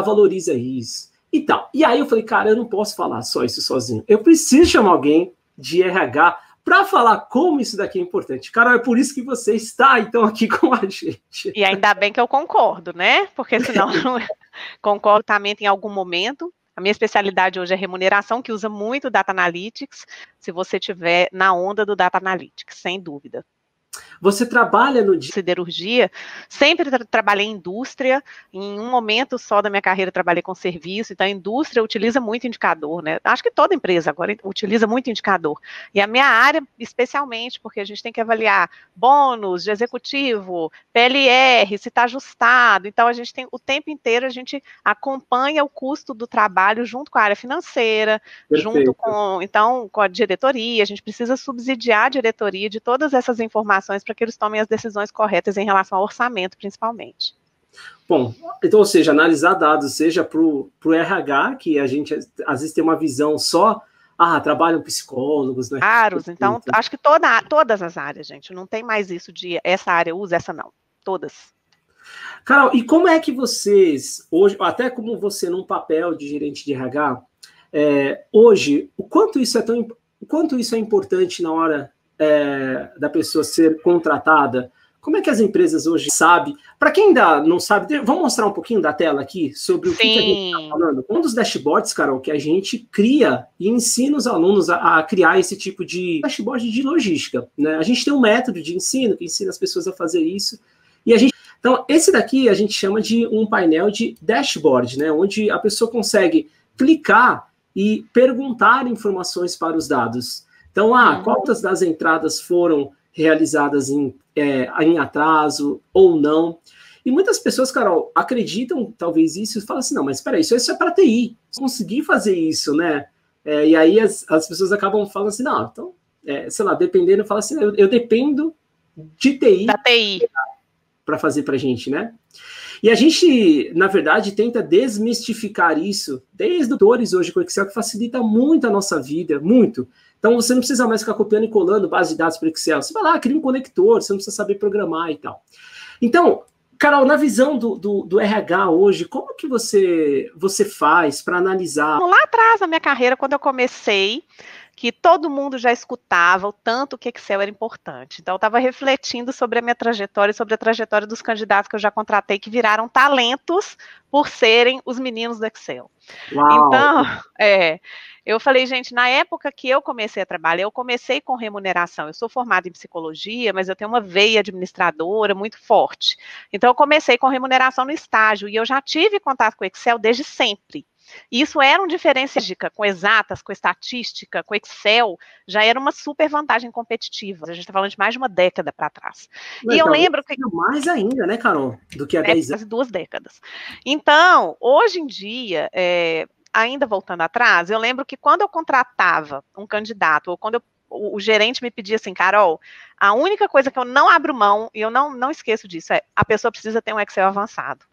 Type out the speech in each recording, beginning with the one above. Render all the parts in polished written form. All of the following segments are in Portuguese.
valoriza isso e tal. E aí eu falei, cara, eu não posso falar só isso sozinho. Eu preciso chamar alguém de RH para falar como isso daqui é importante. Carol, é por isso que você está, então, aqui com a gente. E ainda bem que eu concordo, né? Porque senão não concordo também em algum momento. A minha especialidade hoje é remuneração, que usa muito Data Analytics, se você estiver na onda do Data Analytics, sem dúvida. Você trabalha no dia... siderurgia, sempre trabalhei em indústria, em um momento só da minha carreira trabalhei com serviço, então a indústria utiliza muito indicador, né? Acho que toda empresa agora utiliza muito indicador. E a minha área, especialmente, porque a gente tem que avaliar bônus de executivo, PLR, se está ajustado, então a gente tem, o tempo inteiro a gente acompanha o custo do trabalho junto com a área financeira, Perfeito. Junto com, então, com a diretoria, a gente precisa subsidiar a diretoria de todas essas informações para que eles tomem as decisões corretas em relação ao orçamento, principalmente. Bom, então, ou seja, analisar dados, seja para o RH, que a gente às vezes tem uma visão só, trabalham psicólogos, né? Claro, então, acho que todas as áreas, gente, não tem mais isso de essa área usa, essa não, todas. Carol, e como é que vocês, hoje, até como você num papel de gerente de RH, hoje, o quanto isso é importante na hora da pessoa ser contratada? Como é que as empresas hoje sabem? Para quem ainda não sabe, vamos mostrar um pouquinho da tela aqui sobre o que a gente está falando? Um dos dashboards, Carol, que a gente cria e ensina os alunos a criar esse tipo de dashboard de logística, né? A gente tem um método de ensino que ensina as pessoas a fazer isso. E a gente... Então, esse daqui a gente chama de um painel de dashboard, né? Onde a pessoa consegue clicar e perguntar informações para os dados. Então, quantas das entradas foram realizadas em atraso ou não. E muitas pessoas, Carol, acreditam talvez isso e falam assim, não, mas espera aí, isso é para TI, conseguir fazer isso, né? E aí as pessoas acabam falando assim, não, então, sei lá, dependendo, fala assim, eu dependo de TI. Da TI. Para fazer para a gente, né? E a gente, na verdade, tenta desmistificar isso desde os hoje com o Excel, que facilita muito a nossa vida, muito. Então, você não precisa mais ficar copiando e colando base de dados para o Excel. Você vai lá, cria um conector, você não precisa saber programar e tal. Então, Carol, na visão do RH hoje, como que você faz para analisar? Lá atrás, na minha carreira, quando eu comecei, que todo mundo já escutava o tanto que Excel era importante. Então, eu estava refletindo sobre a minha trajetória e sobre a trajetória dos candidatos que eu já contratei, que viraram talentos por serem os meninos do Excel. Uau. Então, eu falei, gente, na época que eu comecei a trabalhar, eu comecei com remuneração. Eu sou formada em psicologia, mas eu tenho uma veia administradora muito forte. Então, eu comecei com remuneração no estágio e eu já tive contato com Excel desde sempre. E isso era um diferencial com exatas, com estatística, com Excel, já era uma super vantagem competitiva. A gente está falando de mais de uma década para trás. Mas e eu lembro que... Mais ainda, né, Carol? Do que há 10 anos. Quase 2 décadas. Então, hoje em dia, ainda voltando atrás, eu lembro que quando eu contratava um candidato, ou quando o gerente me pedia assim, Carol, a única coisa que eu não abro mão, e eu não esqueço disso, a pessoa precisa ter um Excel avançado.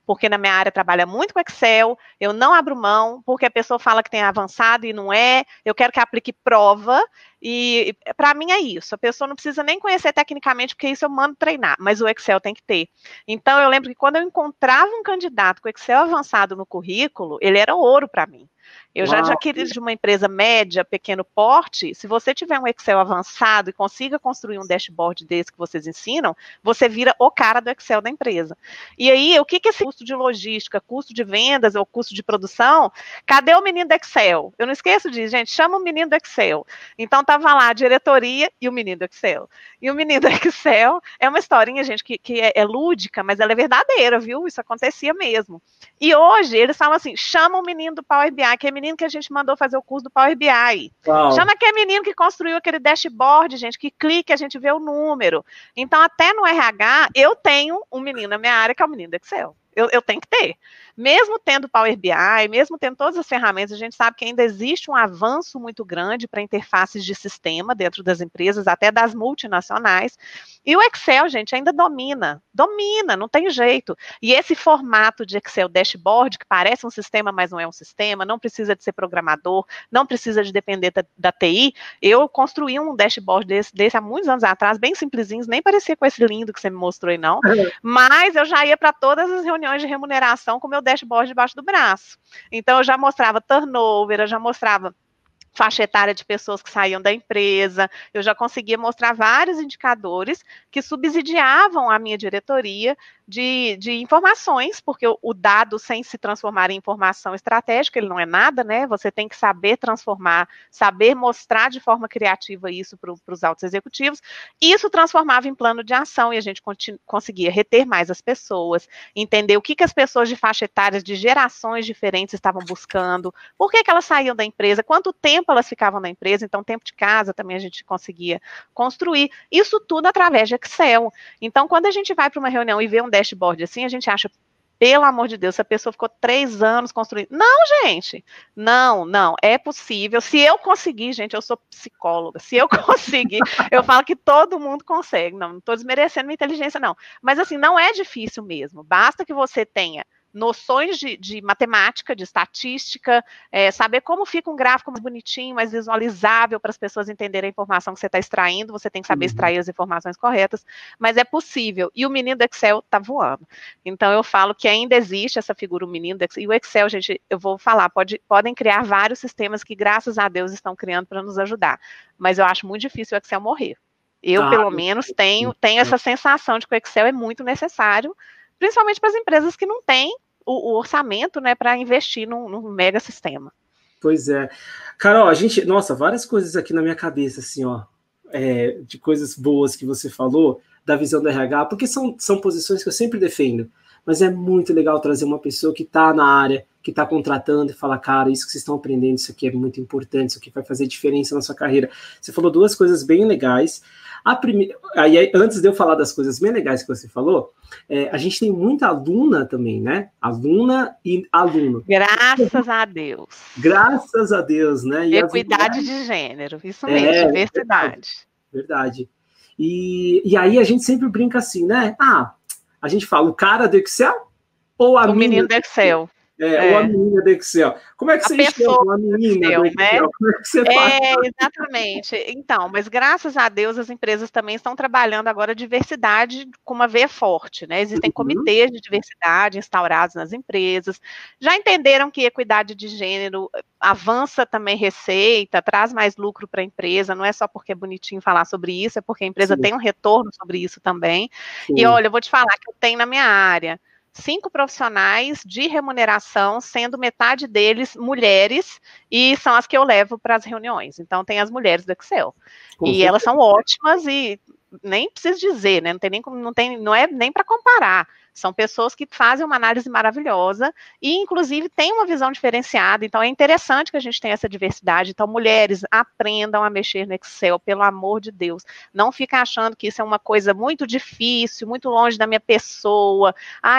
Porque na minha área trabalha muito com Excel, eu não abro mão, porque a pessoa fala que tem avançado e não é, eu quero que aplique prova, e para mim é isso, a pessoa não precisa nem conhecer tecnicamente, porque isso eu mando treinar, mas o Excel tem que ter. Então eu lembro que quando eu encontrava um candidato com Excel avançado no currículo, ele era ouro para mim. Eu já queria de uma empresa média, pequeno porte, se você tiver um Excel avançado e consiga construir um dashboard desse que vocês ensinam, você vira o cara do Excel da empresa. E aí, o que é esse custo de logística, custo de vendas ou custo de produção? Cadê o menino do Excel? Eu não esqueço disso, gente, chama o menino do Excel. Então, tava lá a diretoria e o menino do Excel. E o menino do Excel é uma historinha, gente, que é lúdica, mas ela é verdadeira, viu? Isso acontecia mesmo. E hoje, eles falam assim, chama o menino do Power BI, que é menino que a gente mandou fazer o curso do Power BI. Uau. Chama aquele menino que construiu aquele dashboard, gente, que clica, a gente vê o número. Então, até no RH, eu tenho um menino na minha área que é o menino do Excel. Eu tenho que ter. Mesmo tendo Power BI, mesmo tendo todas as ferramentas, a gente sabe que ainda existe um avanço muito grande para interfaces de sistema dentro das empresas, até das multinacionais. E o Excel, gente, ainda domina, não tem jeito. E esse formato de Excel dashboard, que parece um sistema, mas não é um sistema, não precisa de ser programador, não precisa de depender da TI. Eu construí um dashboard desse há muitos anos atrás, bem simplesinho, nem parecia com esse lindo que você me mostrou aí, não. Mas eu já ia para todas as reuniões de remuneração com o meu dashboard debaixo do braço. Então, eu já mostrava turnover, eu já mostrava faixa etária de pessoas que saíam da empresa, eu já conseguia mostrar vários indicadores que subsidiavam a minha diretoria de informações, porque o dado, sem se transformar em informação estratégica, ele não é nada, né? Você tem que saber transformar, saber mostrar de forma criativa isso para os altos executivos. Isso transformava em plano de ação e a gente conseguia reter mais as pessoas, entender o que as pessoas de faixa etária de gerações diferentes estavam buscando, por que elas saíam da empresa, quanto tempo elas ficavam na empresa, então tempo de casa também a gente conseguia construir. Isso tudo através de Excel. Então, quando a gente vai para uma reunião e vê um dashboard assim, a gente acha, pelo amor de Deus, essa pessoa ficou 3 anos construindo. Não, gente, não, é possível. Se eu conseguir, gente, eu sou psicóloga, se eu conseguir, eu falo que todo mundo consegue. Não estou desmerecendo minha inteligência, não. Mas, assim, não é difícil mesmo. Basta que você tenha noções de matemática, de estatística, saber como fica um gráfico mais bonitinho, mais visualizável para as pessoas entenderem a informação que você está extraindo, você tem que saber extrair as informações corretas, mas é possível, e o menino do Excel está voando. Então, eu falo que ainda existe essa figura, o menino do Excel, e o Excel, gente, eu vou falar, podem criar vários sistemas que, graças a Deus, estão criando para nos ajudar, mas eu acho muito difícil o Excel morrer. Eu, pelo menos, tenho essa sensação de que o Excel é muito necessário, principalmente para as empresas que não têm o orçamento, né, para investir num mega sistema. Pois é. Carol, nossa, várias coisas aqui na minha cabeça, assim, ó, de coisas boas que você falou, da visão do RH, porque são posições que eu sempre defendo, mas é muito legal trazer uma pessoa que está na área, que está contratando e falar, cara, isso que vocês estão aprendendo, isso aqui é muito importante, isso aqui vai fazer diferença na sua carreira. Você falou 2 coisas bem legais. A primeira, aí, antes de eu falar das coisas bem legais que você falou, a gente tem muita aluna também, né? Aluna e aluno. Graças a Deus. Graças a Deus, né? E equidade de gênero, isso mesmo, diversidade. Verdade. E aí a gente sempre brinca assim, né? A gente fala o cara do Excel ou a menino do Excel? Ou a menina do Excel. Como é que você chama a menina do Excel? Né? Como é que você faz? Exatamente. Então, mas graças a Deus as empresas também estão trabalhando agora a diversidade com uma veia forte, né? Existem comitês de diversidade instaurados nas empresas, já entenderam que equidade de gênero avança também receita, traz mais lucro para a empresa, não é só porque é bonitinho falar sobre isso, é porque a empresa tem um retorno sobre isso também. E olha, eu vou te falar que eu tenho na minha área 5 profissionais de remuneração, sendo metade deles mulheres, e são as que eu levo para as reuniões. Então, tem as mulheres do Excel. E elas são ótimas e nem preciso dizer, né? Não é nem para comparar. São pessoas que fazem uma análise maravilhosa e, inclusive, têm uma visão diferenciada. Então, é interessante que a gente tenha essa diversidade. Então, mulheres, aprendam a mexer no Excel, pelo amor de Deus. Não fiquem achando que isso é uma coisa muito difícil, muito longe da minha pessoa.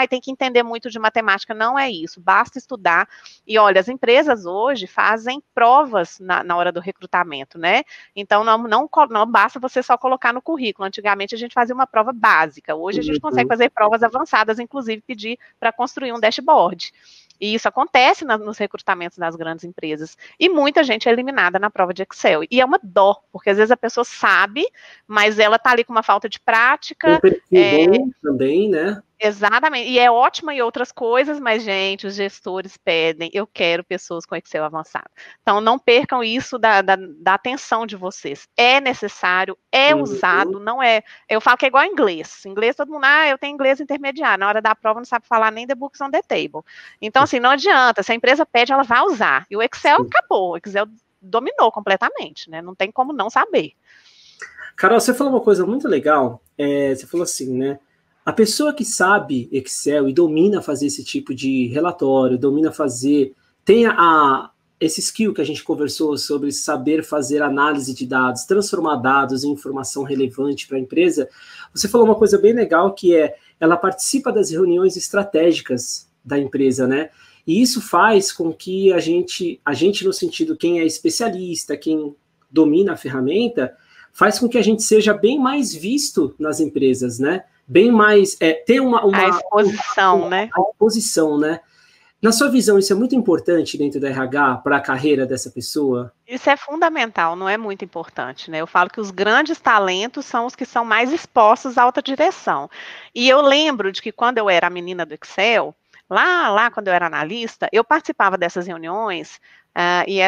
Tem que entender muito de matemática. Não é isso. Basta estudar. E, olha, as empresas hoje fazem provas na hora do recrutamento, né? Então, não basta você só colocar no currículo. Antigamente, a gente fazia uma prova básica. Hoje, a gente consegue fazer provas avançadas, inclusive pedir para construir um dashboard. E isso acontece nos recrutamentos das grandes empresas. E muita gente é eliminada na prova de Excel. E é uma dó, porque às vezes a pessoa sabe, mas ela está ali com uma falta de prática. Bom também, né? Exatamente, e é ótima em outras coisas, mas, gente, os gestores pedem, eu quero pessoas com Excel avançado. Então, não percam isso da atenção de vocês. É necessário, usado, não é... Eu falo que é igual inglês. Inglês, todo mundo, eu tenho inglês intermediário. Na hora da prova, não sabe falar nem the books on the table. Então, assim, não adianta. Se a empresa pede, ela vai usar. E o Excel acabou. O Excel dominou completamente, né? Não tem como não saber. Carol, você falou uma coisa muito legal. Você falou assim, né? A pessoa que sabe Excel e domina fazer esse tipo de relatório, domina fazer, tem esse skill que a gente conversou sobre saber fazer análise de dados, transformar dados em informação relevante para a empresa, você falou uma coisa bem legal que ela participa das reuniões estratégicas da empresa, né? E isso faz com que a gente no sentido, quem é especialista, quem domina a ferramenta, faz com que a gente seja bem mais visto nas empresas, né? Bem mais, ter a exposição, né? A exposição, né? Na sua visão, isso é muito importante dentro da RH para a carreira dessa pessoa? Isso é fundamental, não é muito importante, né? Eu falo que os grandes talentos são os que são mais expostos à alta direção. E eu lembro de que quando eu era a menina do Excel, Lá quando eu era analista, eu participava dessas reuniões, e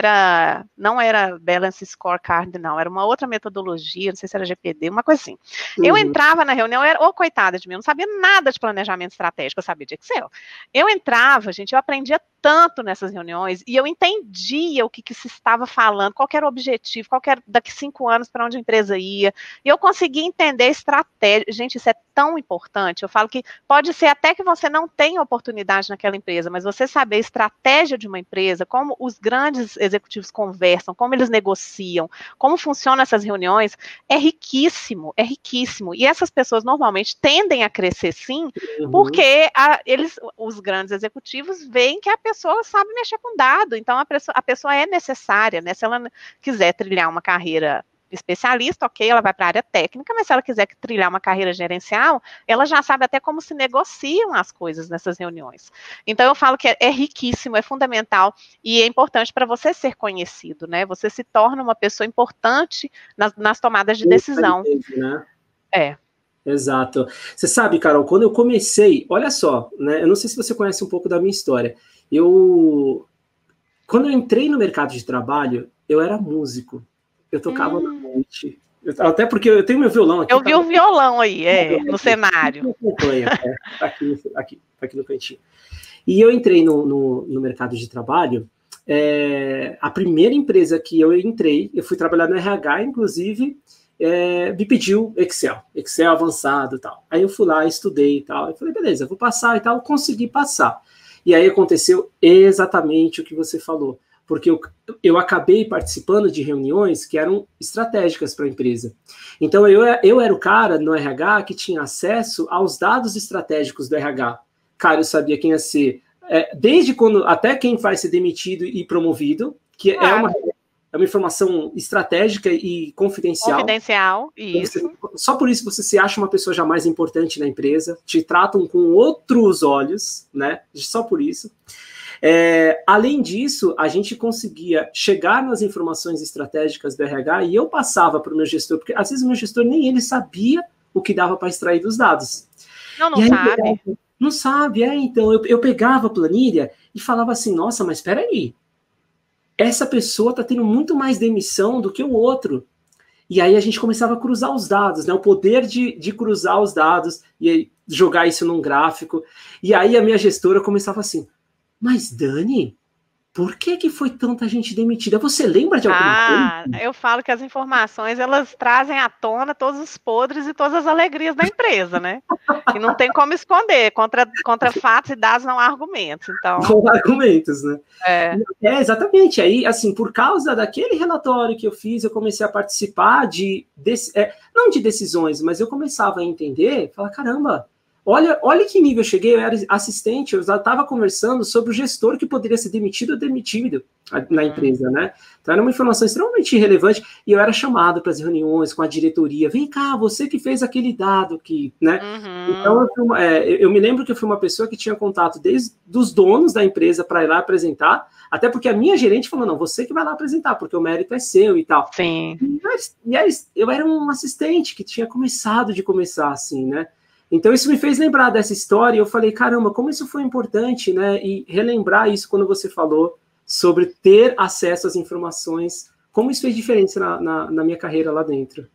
não era Balance Scorecard, não, era uma outra metodologia, não sei se era GPD, uma coisa assim. Eu entrava na reunião, coitada de mim, eu não sabia nada de planejamento estratégico, eu sabia de Excel. Eu entrava, gente, eu aprendia tanto nessas reuniões, e eu entendia o que se estava falando, qual era o objetivo, daqui 5 anos para onde a empresa ia, e eu conseguia entender a estratégia. Gente, isso é tão importante, eu falo que pode ser até que você não tenha oportunidade naquela empresa, mas você saber a estratégia de uma empresa, como os grandes executivos conversam, como eles negociam, como funcionam essas reuniões, é riquíssimo, é riquíssimo. E essas pessoas normalmente tendem a crescer sim, porque os grandes executivos veem que a pessoa sabe mexer com dado, então a pessoa é necessária, né? Se ela quiser trilhar uma carreira especialista, ok, ela vai para a área técnica, mas se ela quiser trilhar uma carreira gerencial, ela já sabe até como se negociam as coisas nessas reuniões. Então, eu falo que é riquíssimo, é fundamental, e é importante para você ser conhecido, né? Você se torna uma pessoa importante nas tomadas de decisão. Né? Exato. Você sabe, Carol, quando eu comecei, olha só, né? Eu não sei se você conhece um pouco da minha história. Quando eu entrei no mercado de trabalho, eu era músico. Eu tocava na noite. Até porque eu tenho meu violão aqui. Eu vi o violão aí, no cenário. Aqui no cantinho. E eu entrei no mercado de trabalho. A primeira empresa que eu entrei, eu fui trabalhar no RH, inclusive, me pediu Excel avançado e tal. Aí eu fui lá, estudei e tal. Eu falei, beleza, vou passar e tal. Consegui passar. E aí aconteceu exatamente o que você falou. Porque eu acabei participando de reuniões que eram estratégicas para a empresa. Então, eu era o cara no RH que tinha acesso aos dados estratégicos do RH. Cara, eu sabia quem ia ser, desde quando, até quem vai ser demitido e promovido, que é uma informação estratégica e confidencial. Confidencial, isso. Só por isso você se acha uma pessoa já mais importante na empresa, te tratam com outros olhos, né? Só por isso. Além disso, a gente conseguia chegar nas informações estratégicas do RH e eu passava para o meu gestor, porque às vezes o meu gestor nem ele sabia o que dava para extrair dos dados. Não sabe. Não sabe, então eu pegava a planilha e falava assim, nossa, mas espera aí, essa pessoa está tendo muito mais demissão do que o outro. E aí a gente começava a cruzar os dados, né? O poder de cruzar os dados e jogar isso num gráfico. E aí a minha gestora começava assim, mas Dani, por que foi tanta gente demitida? Você lembra de alguma coisa? Eu falo que as informações, elas trazem à tona todos os podres e todas as alegrias da empresa, né? E não tem como esconder, contra fatos e dados não há argumentos, então... Não há argumentos, né? Exatamente, aí, assim, por causa daquele relatório que eu fiz, eu comecei a participar não de decisões, mas eu começava a entender, falar, caramba, olha que nível eu cheguei, eu era assistente, eu já estava conversando sobre o gestor que poderia ser demitido ou demitido na empresa, né? Então era uma informação extremamente relevante e eu era chamado para as reuniões com a diretoria, vem cá, você que fez aquele dado que, né? Então eu me lembro que eu fui uma pessoa que tinha contato desde os donos da empresa para ir lá apresentar, até porque a minha gerente falou, não, você que vai lá apresentar, porque o mérito é seu e tal. Sim. E aí eu era um assistente que tinha começado assim, né? Então, isso me fez lembrar dessa história e eu falei, caramba, como isso foi importante, né? E relembrar isso quando você falou sobre ter acesso às informações, como isso fez diferença na minha carreira lá dentro.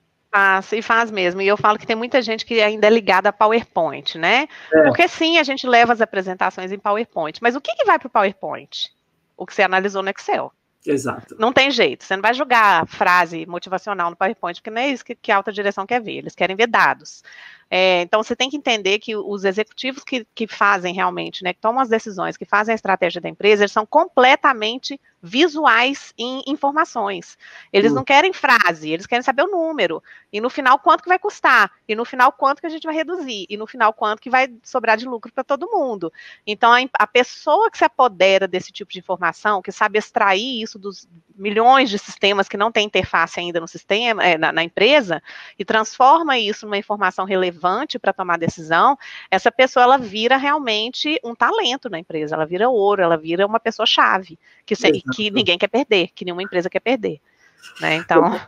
Faz mesmo. E eu falo que tem muita gente que ainda é ligada a PowerPoint, né? Porque sim, a gente leva as apresentações em PowerPoint, mas o que vai para o PowerPoint? O que você analisou no Excel. Exato. Não tem jeito, você não vai jogar frase motivacional no PowerPoint, porque não é isso que a alta direção quer ver, eles querem ver dados. Então, você tem que entender que os executivos que fazem realmente, né, que tomam as decisões, que fazem a estratégia da empresa, eles são completamente visuais em informações. Eles não querem frase, eles querem saber o número. E no final, quanto que vai custar? E no final, quanto que a gente vai reduzir? E no final, quanto que vai sobrar de lucro para todo mundo? Então, a pessoa que se apodera desse tipo de informação, que sabe extrair isso dos milhões de sistemas que não tem interface ainda no sistema, na empresa, e transforma isso numa informação relevante para tomar decisão, essa pessoa, ela vira realmente um talento na empresa, ela vira ouro, ela vira uma pessoa-chave, que ninguém quer perder, que nenhuma empresa quer perder. Né, então...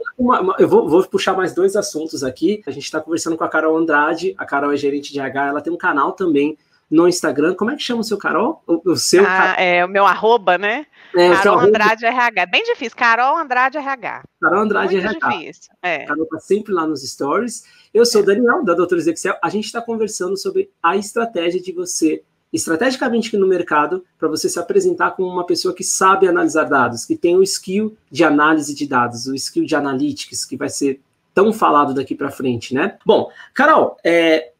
Eu vou puxar mais 2 assuntos aqui. A gente está conversando com a Carol Andrade, a Carol é gerente de RH, ela tem um canal também no Instagram. Como é que chama o seu, Carol? O seu? É o meu @, né? Carol Andrade RH. É bem difícil. Carol Andrade RH. Carol Andrade Muito RH. difícil. Carol está sempre lá nos stories. Eu sou o Daniel, da Doutores Excel. A gente está conversando sobre a estratégia de você, estrategicamente aqui no mercado, para você se apresentar como uma pessoa que sabe analisar dados, que tem o skill de análise de dados, o skill de analytics, que vai ser tão falado daqui para frente, né? Bom, Carol,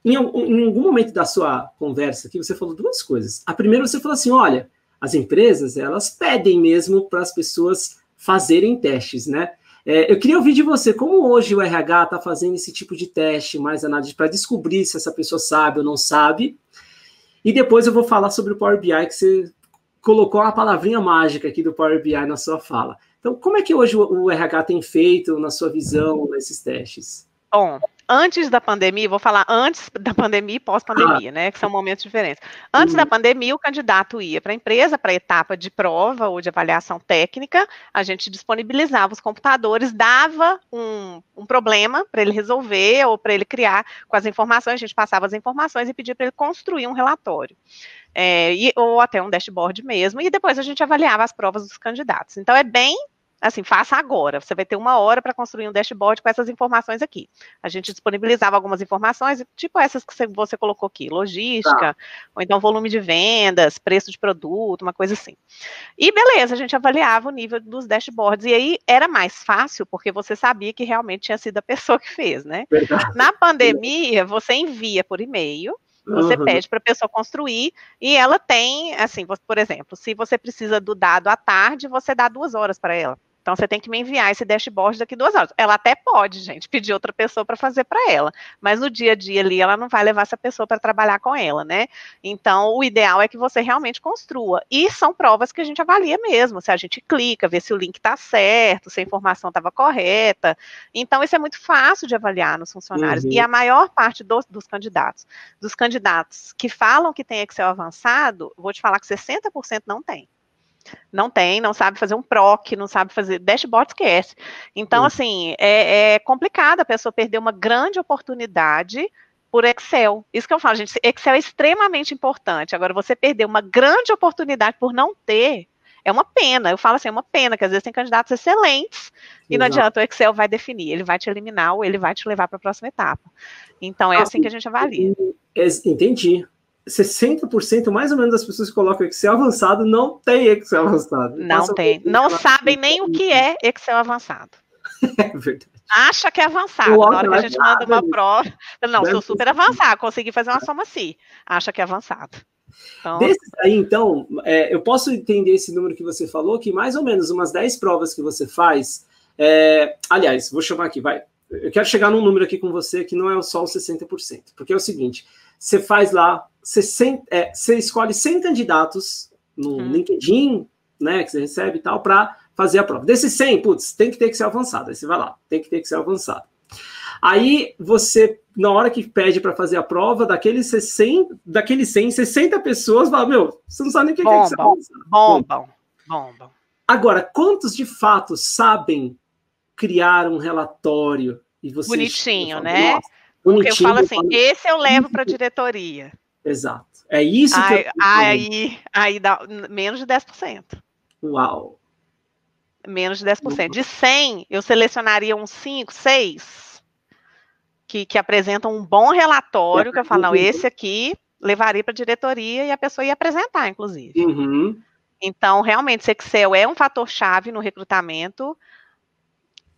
em algum momento da sua conversa aqui, você falou duas coisas. A primeira, você falou assim, olha, as empresas, elas pedem mesmo para as pessoas fazerem testes, né? Eu queria ouvir de você, como hoje o RH está fazendo esse tipo de teste, mais análise, para descobrir se essa pessoa sabe ou não sabe. E depois eu vou falar sobre o Power BI, que você colocou uma palavrinha mágica aqui do Power BI na sua fala. Então, como é que hoje o RH tem feito, na sua visão, nesses testes? Bom, antes da pandemia, vou falar antes da pandemia e pós-pandemia, né, que são momentos diferentes. Antes da pandemia, o candidato ia para a empresa, para a etapa de prova ou de avaliação técnica, a gente disponibilizava os computadores, dava um problema para ele resolver ou para ele criar com as informações, a gente passava as informações e pedia para ele construir um relatório. Ou até um dashboard mesmo, e depois a gente avaliava as provas dos candidatos. Então, é bem assim, faça agora, você vai ter 1 hora para construir um dashboard com essas informações aqui. A gente disponibilizava algumas informações, tipo essas que você colocou aqui, logística, ou então volume de vendas, preço de produto, uma coisa assim. E beleza, a gente avaliava o nível dos dashboards, e aí era mais fácil, porque você sabia que realmente tinha sido a pessoa que fez, né? Verdade. Na pandemia, você envia por e-mail, você pede para a pessoa construir e ela tem, assim, por exemplo, se você precisa do dado à tarde, você dá 2 horas para ela. Então, você tem que me enviar esse dashboard daqui 2 horas. Ela até pode, gente, pedir outra pessoa para fazer para ela, mas no dia a dia ali, ela não vai levar essa pessoa para trabalhar com ela, né? Então, o ideal é que você realmente construa. E são provas que a gente avalia mesmo, se a gente clica, vê se o link está certo, se a informação estava correta. Então, isso é muito fácil de avaliar nos funcionários. E a maior parte dos candidatos que falam que tem Excel avançado, vou te falar que 60% não tem. Não sabe fazer um PROC, não sabe fazer dashboard, esquece. Então, assim, é complicado a pessoa perder uma grande oportunidade por Excel. Isso que eu falo, gente, Excel é extremamente importante. Agora, você perder uma grande oportunidade por não ter, é uma pena. Eu falo assim, é uma pena, que às vezes tem candidatos excelentes e não adianta, o Excel vai definir, ele vai te eliminar ou ele vai te levar para a próxima etapa. Então, é assim que a gente avalia. Entendi. 60% mais ou menos das pessoas que colocam Excel avançado não tem Excel avançado. Não tem. Não sabem nem o que é Excel avançado. É verdade. Acha que é avançado. Na hora que a gente manda uma prova, não, sou super avançado, consegui fazer uma soma assim. Acha que é avançado. Então, desses aí, então, eu posso entender esse número que você falou, que mais ou menos umas 10 provas que você faz, aliás, vou chamar aqui, vai. Eu quero chegar num número aqui com você que não é só os 60%, porque é o seguinte, você faz lá, você escolhe 100 candidatos no LinkedIn, né, que você recebe e tal, para fazer a prova. Desses 100, putz, tem que ter Excel avançado. Aí você vai lá, tem que ter Excel avançado. Aí você, na hora que pede para fazer a prova, daqueles 100, 60 pessoas falam, meu, você não sabe nem o que é Excel avançado. Bombam. Agora, quantos de fato sabem criar um relatório? E você bonitinho, né? Porque eu falo assim, esse eu levo para a diretoria. Exato. É isso que aí dá menos de 10%. Uau. Menos de 10%. De 100, eu selecionaria uns 5, 6 que apresentam um bom relatório, que eu falo, não, esse aqui levaria para a diretoria e a pessoa ia apresentar, inclusive. Então, realmente, esse Excel é um fator-chave no recrutamento.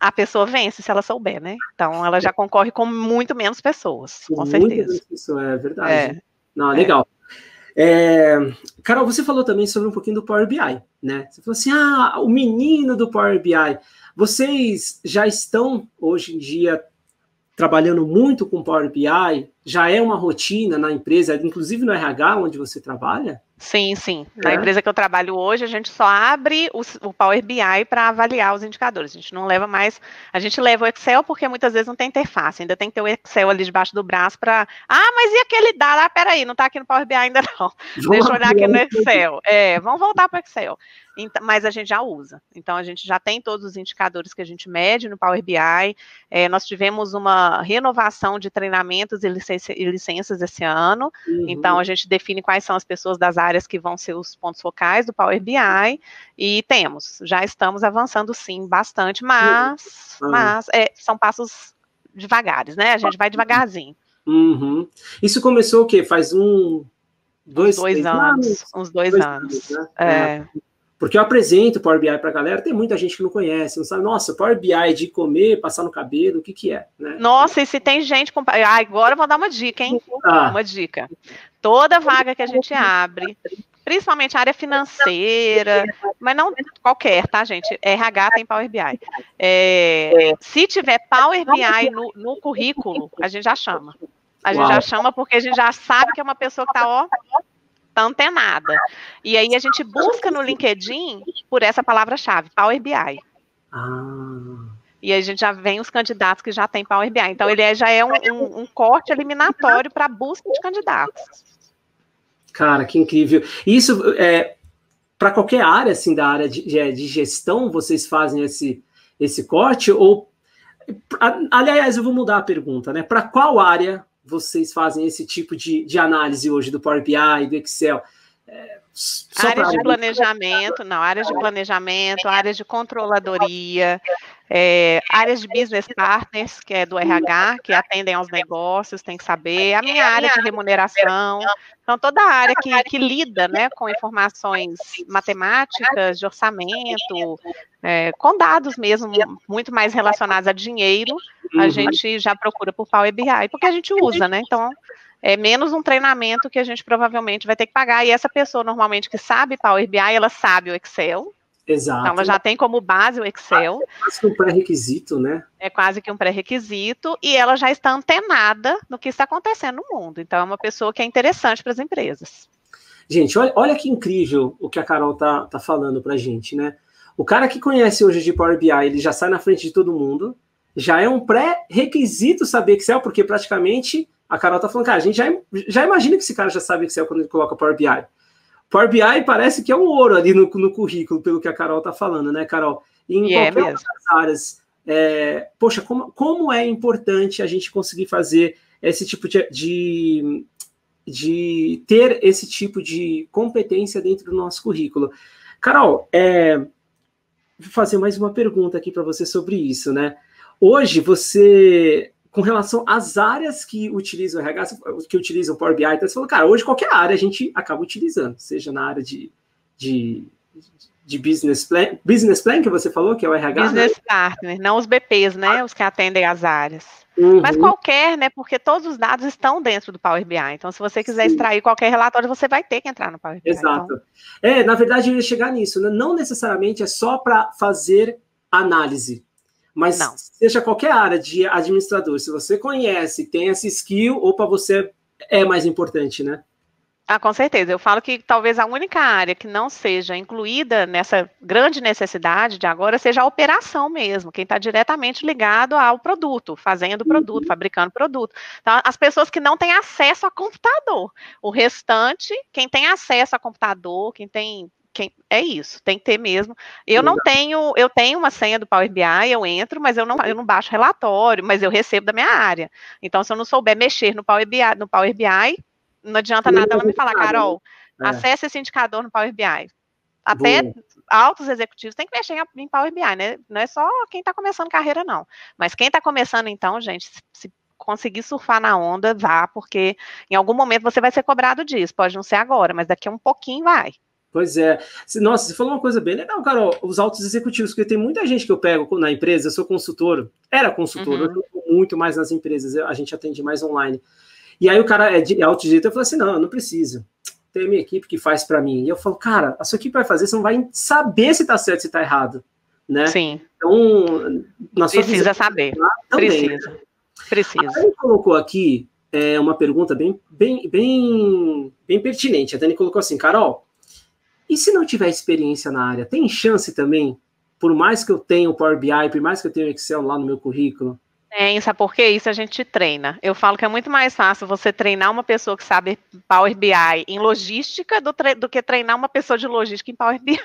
A pessoa vence se ela souber, né? Então, ela já concorre com muito menos pessoas, com certeza. Isso é verdade. Não, legal. Carol, você falou também sobre um pouquinho do Power BI, né? Você falou assim, o menino do Power BI. Vocês já estão, hoje em dia, trabalhando muito com Power BI? Já é uma rotina na empresa, inclusive no RH, onde você trabalha? Sim. Na empresa que eu trabalho hoje, a gente só abre o Power BI para avaliar os indicadores. A gente não leva mais... A gente leva o Excel porque muitas vezes não tem interface. Ainda tem que ter o Excel ali debaixo do braço para... mas e aquele dado? Peraí, não está aqui no Power BI ainda não. Deixa eu olhar aqui no Excel. Vamos voltar para o Excel. Então, mas a gente já usa. Então, a gente já tem todos os indicadores que a gente mede no Power BI. Nós tivemos uma renovação de treinamentos e licenças esse ano, então a gente define quais são as pessoas das áreas que vão ser os pontos focais do Power BI, e já estamos avançando sim, bastante, mas são passos devagares, né? A gente vai devagarzinho. Isso começou o quê? Faz uns 2 anos? Uns 2 anos. Né? Porque eu apresento o Power BI para a galera, tem muita gente que não conhece, não sabe, nossa, Power BI de comer, passar no cabelo, o que é? Né? Nossa, e se tem gente... agora eu vou dar uma dica, hein? Uma dica. Toda vaga que a gente abre, principalmente a área financeira, mas não qualquer, tá, gente? RH tem Power BI. Se tiver Power BI no currículo, a gente já chama. A gente já chama porque a gente já sabe que é uma pessoa que tá antenada. E aí a gente busca no LinkedIn por essa palavra-chave, Power BI. E aí a gente já vem os candidatos que já têm Power BI. Então ele já é um corte eliminatório para a busca de candidatos. Cara, que incrível. Isso para qualquer área, assim, da área de gestão, vocês fazem esse corte? Ou, aliás, eu vou mudar a pergunta, né? Para qual área vocês fazem esse tipo de análise hoje do Power BI e do Excel? Áreas de planejamento, áreas de controladoria, áreas de business partners, que é do RH, que atendem aos negócios, tem que saber, a minha área de remuneração, então toda a área que lida, né, com informações matemáticas, de orçamento, com dados mesmo, muito mais relacionados a dinheiro, a gente já procura por Power BI, porque a gente usa, né, então é menos um treinamento que a gente provavelmente vai ter que pagar, e essa pessoa normalmente que sabe Power BI, ela sabe o Excel. Exato. Então ela já tem como base o Excel. É quase que um pré-requisito, né? É quase que um pré-requisito, e ela já está antenada no que está acontecendo no mundo. Então é uma pessoa que é interessante para as empresas. Gente, olha que incrível o que a Carol tá falando pra gente, né? O cara que conhece hoje de Power BI, ele já sai na frente de todo mundo, já é um pré-requisito saber Excel, porque praticamente a Carol tá falando, cara, a gente já imagina que esse cara já sabe Excel quando ele coloca Power BI. Power BI parece que é um ouro ali no currículo, pelo que a Carol tá falando, né, Carol? E em qualquer das áreas, poxa, como é importante a gente conseguir fazer esse tipo de ter esse tipo de competência dentro do nosso currículo. Carol, vou fazer mais uma pergunta aqui para você sobre isso, né? Hoje, você, com relação às áreas que utilizam o RH, que utilizam o Power BI, então você falou, cara, hoje qualquer área a gente acaba utilizando, seja na área de business plan, que você falou, que é o RH. Business partner, não os BPs, né? Os que atendem as áreas. Mas qualquer, né? Porque todos os dados estão dentro do Power BI. Então, se você quiser extrair qualquer relatório, você vai ter que entrar no Power BI. Exato. Então... na verdade, eu ia chegar nisso, né? Não necessariamente é só para fazer análise. Mas seja qualquer área de administrador, se você conhece, tem essa skill, ou para você é mais importante, né? Com certeza. Eu falo que talvez a única área que não seja incluída nessa grande necessidade de agora seja a operação mesmo, quem está diretamente ligado ao produto, fazendo produto, fabricando produto. Então, as pessoas que não têm acesso a computador. O restante, quem tem acesso a computador, é isso, tem que ter mesmo. Eu tenho uma senha do Power BI, eu entro, mas eu não baixo relatório, mas eu recebo da minha área. Então, se eu não souber mexer no Power BI, não adianta nada ela me falar, Carol, acesse esse indicador no Power BI. Até altos executivos têm que mexer em Power BI, né? Não é só quem está começando carreira, não. Mas quem está começando, então, gente, se conseguir surfar na onda, vá, porque em algum momento você vai ser cobrado disso. Pode não ser agora, mas daqui a um pouquinho vai. Pois é. Nossa, você falou uma coisa bem legal, Carol, os altos executivos, porque tem muita gente que eu pego na empresa, eu sou consultor, era consultor, eu estou muito mais nas empresas, a gente atende mais online. E aí o cara é de alto direito, eu falo assim, não, eu não preciso, tem a minha equipe que faz para mim. E eu falo, cara, a sua equipe vai fazer, você não vai saber se tá certo, se tá errado, né? Sim. Então, na sua precisa saber, também, precisa. A Dani colocou aqui uma pergunta bem pertinente, a Dani colocou assim, Carol, e se não tiver experiência na área, tem chance também, por mais que eu tenha o Power BI, por mais que eu tenha o Excel lá no meu currículo? Tem, sabe por quê? Isso a gente treina. Eu falo que é muito mais fácil você treinar uma pessoa que sabe Power BI em logística do que treinar uma pessoa de logística em Power BI.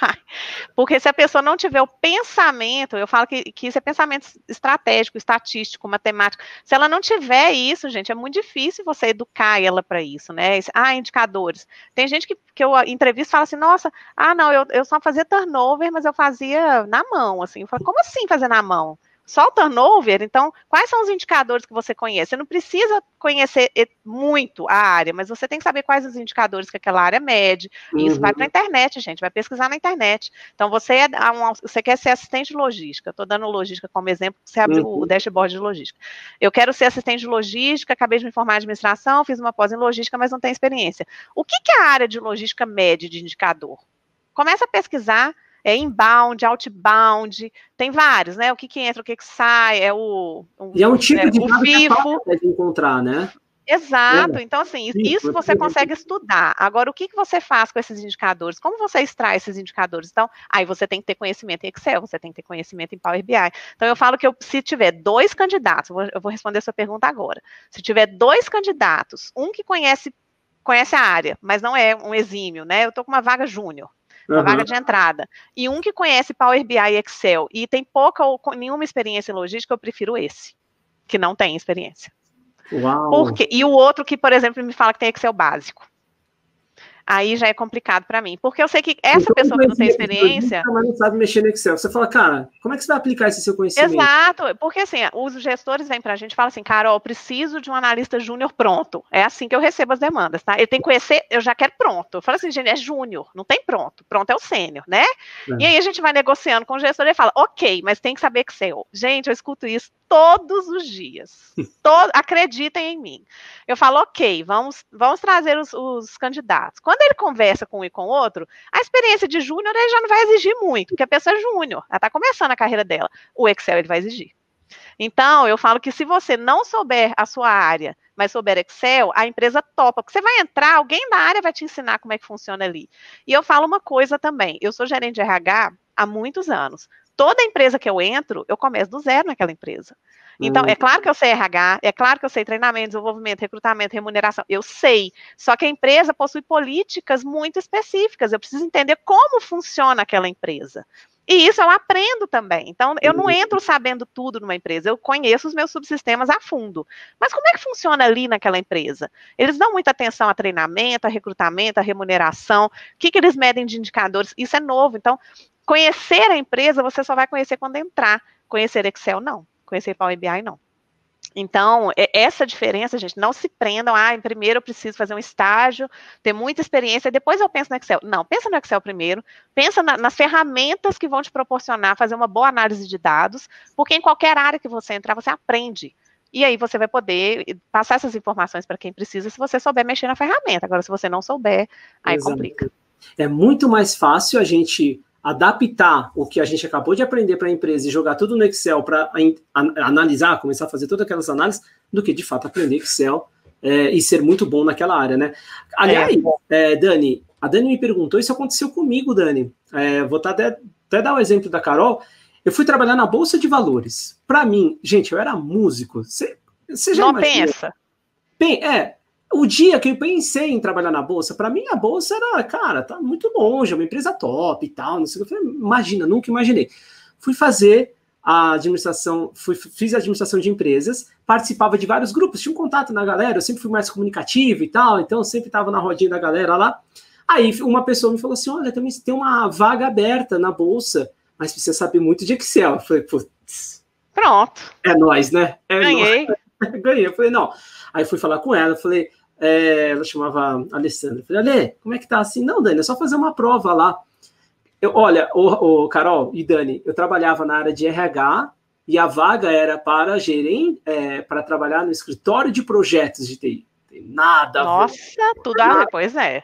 Porque se a pessoa não tiver o pensamento, eu falo que isso é pensamento estratégico, estatístico, matemático. Se ela não tiver isso, gente, é muito difícil você educar ela para isso, né? Indicadores. Tem gente que eu entrevisto e fala assim, nossa, não, eu só fazia turnover, mas eu fazia na mão, assim. Eu falo, como assim fazer na mão? Só o turnover? Então, quais são os indicadores que você conhece? Você não precisa conhecer muito a área, mas você tem que saber quais os indicadores que aquela área mede. E isso vai para a internet, gente, vai pesquisar na internet. Então, você quer ser assistente de logística. Estou dando logística como exemplo, você abre o dashboard de logística. Eu quero ser assistente de logística, acabei de me formar em administração, fiz uma pós em logística, mas não tenho experiência. O que a área de logística mede de indicador? Começa a pesquisar. Inbound, outbound, tem vários, né? O que entra, o que sai, e é um tipo de dado FIFO. De encontrar, né? Exato, então assim, isso você consegue estudar. Agora, o que você faz com esses indicadores? Como você extrai esses indicadores? Então, aí você tem que ter conhecimento em Excel, você tem que ter conhecimento em Power BI. Então, eu falo que se tiver 2 candidatos, eu vou responder a sua pergunta agora. Se tiver 2 candidatos, um que conhece a área, mas não é um exímio, né? Eu estou com uma vaga júnior. Uma vaga de entrada. E um que conhece Power BI e Excel e tem pouca ou nenhuma experiência em logística, eu prefiro esse, que não tem experiência. Uau. Por quê? E o outro que, por exemplo, me fala que tem Excel básico. Aí já é complicado para mim, porque eu sei que essa pessoa que não tem experiência... Mas não sabe mexer no Excel. Você fala, cara, como é que você vai aplicar esse seu conhecimento? Exato, porque assim, os gestores vêm para a gente e falam assim, Carol, eu preciso de um analista júnior pronto. É assim que eu recebo as demandas, tá? Ele tem que conhecer, eu já quero pronto. Eu falo assim, gente, é júnior, não tem pronto. Pronto é o sênior, né? E aí a gente vai negociando com o gestor e ele fala, ok, mas tem que saber Excel. Gente, eu escuto isso todos os dias. Acreditem em mim. Eu falo, ok, vamos trazer os candidatos. Quando ele conversa com um e com o outro, a experiência de júnior ele já não vai exigir muito, porque a pessoa é júnior, ela está começando a carreira dela. O Excel ele vai exigir. Então, eu falo que se você não souber a sua área, mas souber Excel, a empresa topa, porque você vai entrar, alguém da área vai te ensinar como é que funciona ali. E eu falo uma coisa também, eu sou gerente de RH há muitos anos. Toda empresa que eu entro, eu começo do zero naquela empresa. Então, é claro que eu sei RH, é claro que eu sei treinamento, desenvolvimento, recrutamento, remuneração, eu sei. Só que a empresa possui políticas muito específicas, eu preciso entender como funciona aquela empresa. E isso eu aprendo também. Então, eu não entro sabendo tudo numa empresa, eu conheço os meus subsistemas a fundo. Mas como é que funciona ali naquela empresa? Eles dão muita atenção a treinamento, a recrutamento, a remuneração, o que eles medem de indicadores? Isso é novo. Então, conhecer a empresa, você só vai conhecer quando entrar. Conhecer Excel, não. Conhecer Power BI, não. Então, essa diferença, gente, não se prendam, primeiro eu preciso fazer um estágio, ter muita experiência, depois eu penso no Excel. Não, pensa no Excel primeiro, pensa nas ferramentas que vão te proporcionar fazer uma boa análise de dados, porque em qualquer área que você entrar, você aprende. E aí você vai poder passar essas informações para quem precisa, se você souber mexer na ferramenta. Agora, se você não souber, aí complica. É muito mais fácil a gente adaptar o que a gente acabou de aprender para a empresa e jogar tudo no Excel para analisar, começar a fazer todas aquelas análises, do que de fato aprender Excel e ser muito bom naquela área, né? Aliás, Dani, a Dani me perguntou, isso aconteceu comigo, Dani. Vou até dar o exemplo da Carol. Eu fui trabalhar na Bolsa de Valores. Para mim, gente, eu era músico. Você já não imagina? Pensa. O dia que eu pensei em trabalhar na Bolsa, para mim a Bolsa era, cara, tá muito longe, é uma empresa top e tal, não sei o que. Eu falei, imagina, nunca imaginei. Fui fazer a administração, fiz a administração de empresas, participava de vários grupos, tinha um contato na galera, eu sempre fui mais comunicativo e tal, então eu sempre estava na rodinha da galera lá. Aí uma pessoa me falou assim, olha, tem uma vaga aberta na Bolsa, mas precisa saber muito de Excel. Eu falei, putz. Pronto. É nóis, né? Ganhei. Ganhei. Eu falei, não. Aí fui falar com ela, eu falei, ela chamava Alessandra. Eu falei, Ale, como é que tá assim? Não, Dani, é só fazer uma prova lá. Olha, Carol e Dani, eu trabalhava na área de RH e a vaga era para para trabalhar no escritório de projetos de TI. Não tem nada a ver. Nossa, tudo a ver, pois é.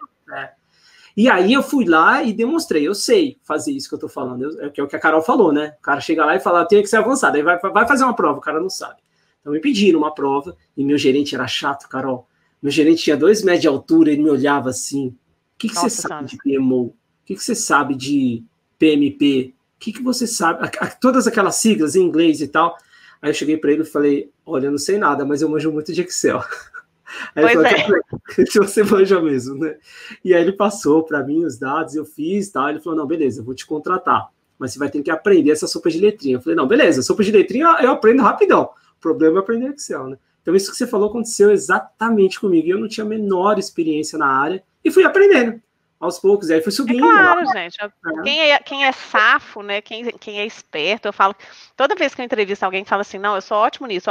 E aí eu fui lá e demonstrei, eu sei fazer isso que eu tô falando, é o que a Carol falou, né? O cara chega lá e fala, tem que ser avançado, aí vai fazer uma prova, o cara não sabe. Então me pediram uma prova e meu gerente era chato, Carol. Meu gerente tinha 2 metros de altura, ele me olhava assim, o que você sabe de PMO? O que você sabe de PMP? O que você sabe? Todas aquelas siglas em inglês e tal. Aí eu cheguei para ele e falei, olha, eu não sei nada, mas eu manjo muito de Excel. Aí Pois ele é. falou, se você manja mesmo, né? E aí ele passou para mim os dados, eu fiz, tá? Ele falou, não, beleza, eu vou te contratar, mas você vai ter que aprender essa sopa de letrinha. Eu falei, não, beleza, sopa de letrinha eu aprendo rapidão. O problema é aprender Excel, né? Então isso que você falou aconteceu exatamente comigo. Eu não tinha a menor experiência na área e fui aprendendo aos poucos. E aí fui É subindo. claro, gente. Quem é safo, né? Quem é esperto, eu falo. Toda vez que eu entrevisto alguém que fala assim, não, eu sou ótimo nisso,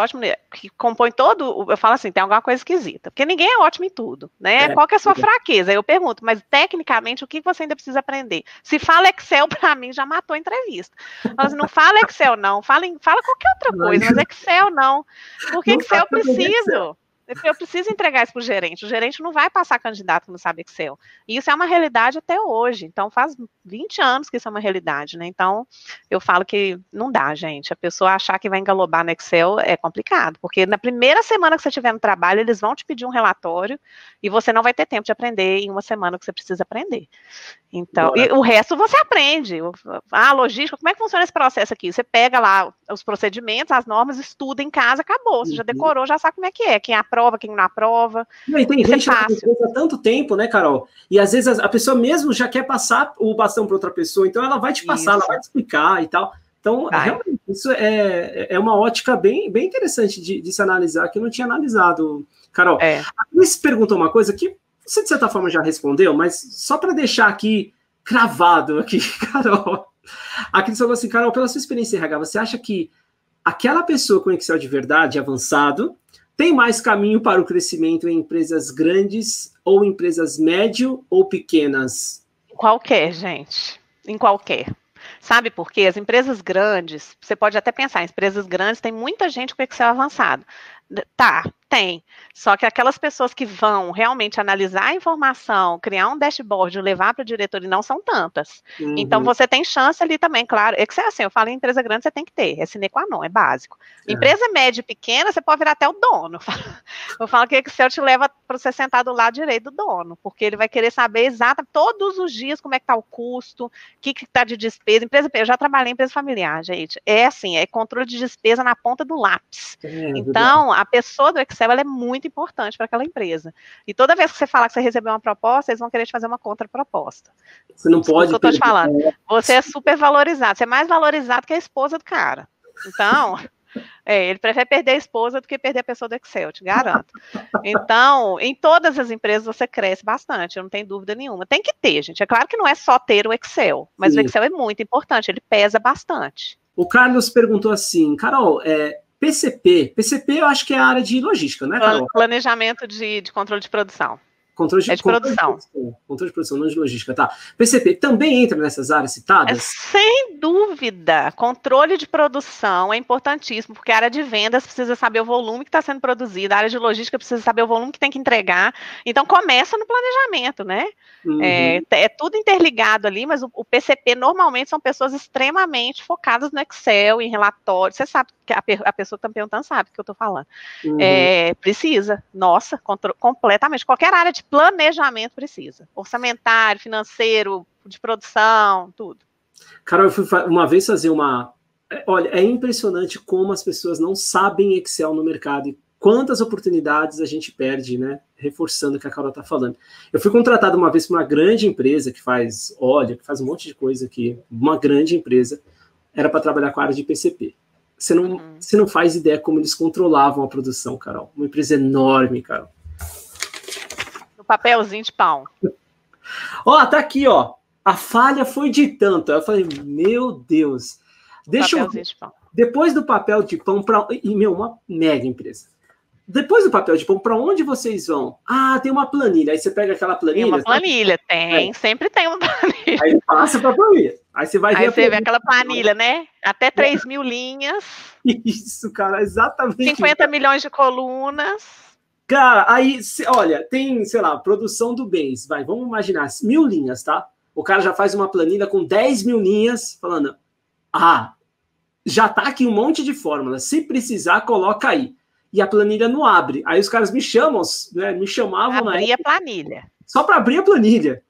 que compõe todo. Eu falo assim, tem alguma coisa esquisita. Porque ninguém é ótimo em tudo, né? Qual que é a sua fraqueza? Aí eu pergunto, mas tecnicamente, o que você ainda precisa aprender? Se fala Excel, para mim, já matou a entrevista. Mas não fala Excel, não. Fala qualquer outra coisa, mas Excel não. Porque Não Excel eu faço aprender Excel. preciso. Eu preciso entregar isso para o gerente. O gerente não vai passar candidato que não sabe Excel. E isso é uma realidade até hoje. Então, faz 20 anos que isso é uma realidade, né? Então, eu falo que não dá, gente. A pessoa achar que vai engalobar no Excel é complicado. Porque na primeira semana que você estiver no trabalho, eles vão te pedir um relatório e você não vai ter tempo de aprender em uma semana que você precisa aprender. Então, e o resto você aprende. Logística, como é que funciona esse processo aqui? Você pega lá os procedimentos, as normas, estuda em casa, acabou. Você já decorou, já sabe como é que é. Quem aprova, quem não aprova. E tem gente há tanto tempo, né, Carol? E às vezes a pessoa mesmo já quer passar o bastão para outra pessoa, então ela vai te passar, ela vai te explicar e tal. Então, realmente, isso é uma ótica bem interessante de se analisar, que eu não tinha analisado, Carol. A Cris perguntou uma coisa que você, de certa forma, já respondeu, mas só para deixar aqui cravado aqui, Carol. A Cris falou assim, Carol, pela sua experiência em RH, você acha que aquela pessoa com Excel de verdade, avançado, tem mais caminho para o crescimento em empresas grandes ou empresas médio ou pequenas? Qualquer, gente. Em qualquer. Sabe por quê? As empresas grandes, você pode até pensar, em empresas grandes tem muita gente com Excel avançado. Tá, tem. Só que aquelas pessoas que vão realmente analisar a informação, criar um dashboard, levar para a diretoria, não são tantas. Então, você tem chance ali também, claro. Excel, assim, eu falo em empresa grande, você tem que ter. É sine qua non, é básico. Empresa média e pequena, você pode virar até o dono. Eu falo que Excel te leva para você sentar do lado direito do dono, porque ele vai querer saber exatamente, todos os dias, como é que está o custo, o que está de despesa. Eu já trabalhei em empresa familiar, gente. É assim, é controle de despesa na ponta do lápis. Então, a pessoa do Excel, ela é muito importante para aquela empresa. E toda vez que você falar que você recebeu uma proposta, eles vão querer te fazer uma contraproposta. Você não pode... Isso que eu tô te falando. Você é super valorizado. Você é mais valorizado que a esposa do cara. Então, ele prefere perder a esposa do que perder a pessoa do Excel, te garanto. Então, em todas as empresas você cresce bastante, eu não tenho dúvida nenhuma. Tem que ter, gente. É claro que não é só ter o Excel, mas o Excel é muito importante, ele pesa bastante. O Carlos perguntou assim, Carol, PCP eu acho que é a área de logística, né, Carol? Planejamento de controle de produção. Controle de produção. Controle de produção, não de logística, tá. PCP também entra nessas áreas citadas? Sem dúvida. Controle de produção é importantíssimo, porque a área de vendas precisa saber o volume que está sendo produzido, a área de logística precisa saber o volume que tem que entregar. Então, começa no planejamento, né? É tudo interligado ali, mas o PCP normalmente são pessoas extremamente focadas no Excel, em relatórios. Você sabe que a pessoa que está me perguntando sabe o que eu estou falando. Precisa. Nossa, completamente. Qualquer área de planejamento precisa. Orçamentário, financeiro, de produção, tudo. Carol, eu fui uma vez fazer uma... Olha, é impressionante como as pessoas não sabem Excel no mercado e quantas oportunidades a gente perde, né? Reforçando o que a Carol está falando. Eu fui contratado uma vez por uma grande empresa que faz óleo, que faz um monte de coisa aqui, uma grande empresa, era para trabalhar com a área de PCP. Você não faz ideia como eles controlavam a produção, Carol. Uma empresa enorme, Carol. Papelzinho de pão. Tá aqui, ó. A falha foi de tanto. Eu falei, meu Deus. Depois do papel de pão, uma mega empresa. Depois do papel de pão, para onde vocês vão? Tem uma planilha. Aí você pega aquela planilha. Tem uma planilha, sempre tem uma planilha. Aí passa para a planilha. Aí você vai ver. Aí você vê aquela planilha, né? Até 3.000 linhas. Isso, cara, exatamente. 50 milhões de colunas. Cara, aí, olha, tem, sei lá, produção do bens, vamos imaginar, 1.000 linhas, tá? O cara já faz uma planilha com 10.000 linhas, falando, já tá aqui um monte de fórmulas, se precisar, coloca aí. E a planilha não abre. Aí os caras me chamavam... Abrir a planilha. Só para abrir a planilha.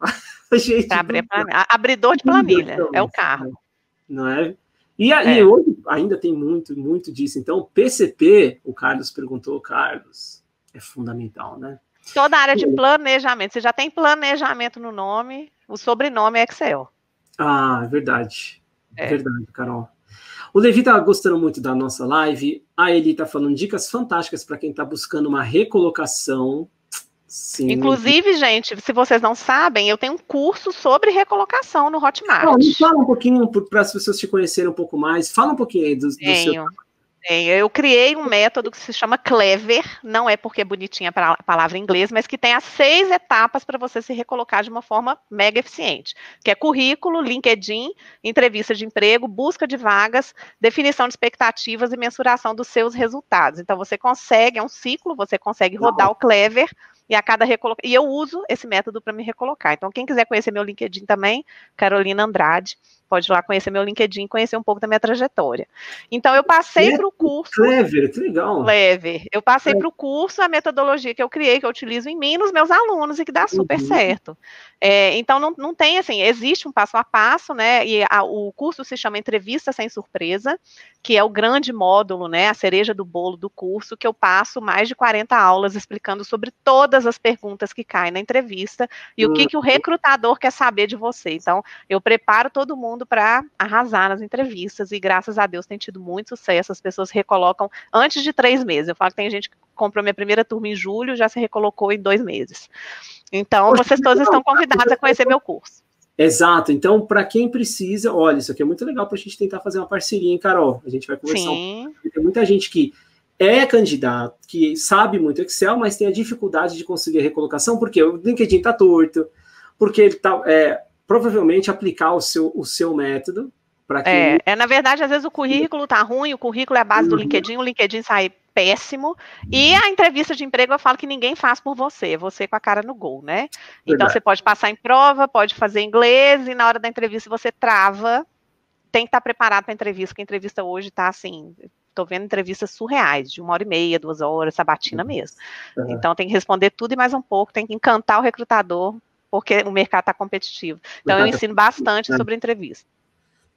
Gente, abrir a planilha. Abridor de planilha, é o cargo. Não é? E aí, hoje ainda tem muito disso. Então, PCP, o Carlos perguntou, Carlos, é fundamental, né? Toda a área de planejamento. Você já tem planejamento no nome, o sobrenome é Excel. Ah, é verdade. Verdade, Carol. O Levi tá gostando muito da nossa live. A Eli tá falando dicas fantásticas para quem tá buscando uma recolocação. Sim. Inclusive, gente, se vocês não sabem, eu tenho um curso sobre recolocação no Hotmart. Fala um pouquinho para as pessoas te conhecerem um pouco mais. Fala um pouquinho aí do seu... Eu criei um método que se chama Clever, não é porque é bonitinha a palavra em inglês, mas que tem as 6 etapas para você se recolocar de uma forma mega eficiente, que é currículo, LinkedIn, entrevista de emprego, busca de vagas, definição de expectativas e mensuração dos seus resultados. Então, você consegue, é um ciclo, você consegue rodar o Clever e a cada recolocação. E eu uso esse método para me recolocar. Então, quem quiser conhecer meu LinkedIn também, Carolina Andrade, pode ir lá conhecer meu LinkedIn e conhecer um pouco da minha trajetória. Então, eu passei para o curso... Clever, que legal. Clever. Eu passei para o curso, a metodologia que eu criei, que eu utilizo em mim e nos meus alunos, e que dá super certo. Então, não tem, assim, existe um passo a passo, né, e o curso se chama Entrevista Sem Surpresa, que é o grande módulo, né, a cereja do bolo do curso, que eu passo mais de 40 aulas explicando sobre todas as perguntas que caem na entrevista e o que o recrutador quer saber de você. Então, eu preparo todo mundo para arrasar nas entrevistas e graças a Deus tem tido muito sucesso, as pessoas recolocam antes de 3 meses, eu falo que tem gente que comprou minha primeira turma em julho, já se recolocou em 2 meses. Então, vocês todos estão convidados a conhecer meu curso. Exato, então para quem precisa, olha, isso aqui é muito legal para a gente tentar fazer uma parceria, hein, Carol? A gente vai conversar tem muita gente que é candidato, que sabe muito Excel, mas tem a dificuldade de conseguir a recolocação, porque o LinkedIn está torto, porque ele está... provavelmente aplicar o seu método para que... na verdade, às vezes o currículo tá ruim, o currículo é a base do LinkedIn, o LinkedIn sai péssimo, e a entrevista de emprego eu falo que ninguém faz por você, você com a cara no gol, né? Então, você pode passar em prova, pode fazer inglês, e na hora da entrevista você trava, tem que estar preparado para a entrevista, porque a entrevista hoje tá assim... Estou vendo entrevistas surreais, de 1h30, 2 horas, sabatina mesmo. Então, tem que responder tudo e mais um pouco, tem que encantar o recrutador, porque o mercado está competitivo. Então, eu ensino bastante sobre entrevista.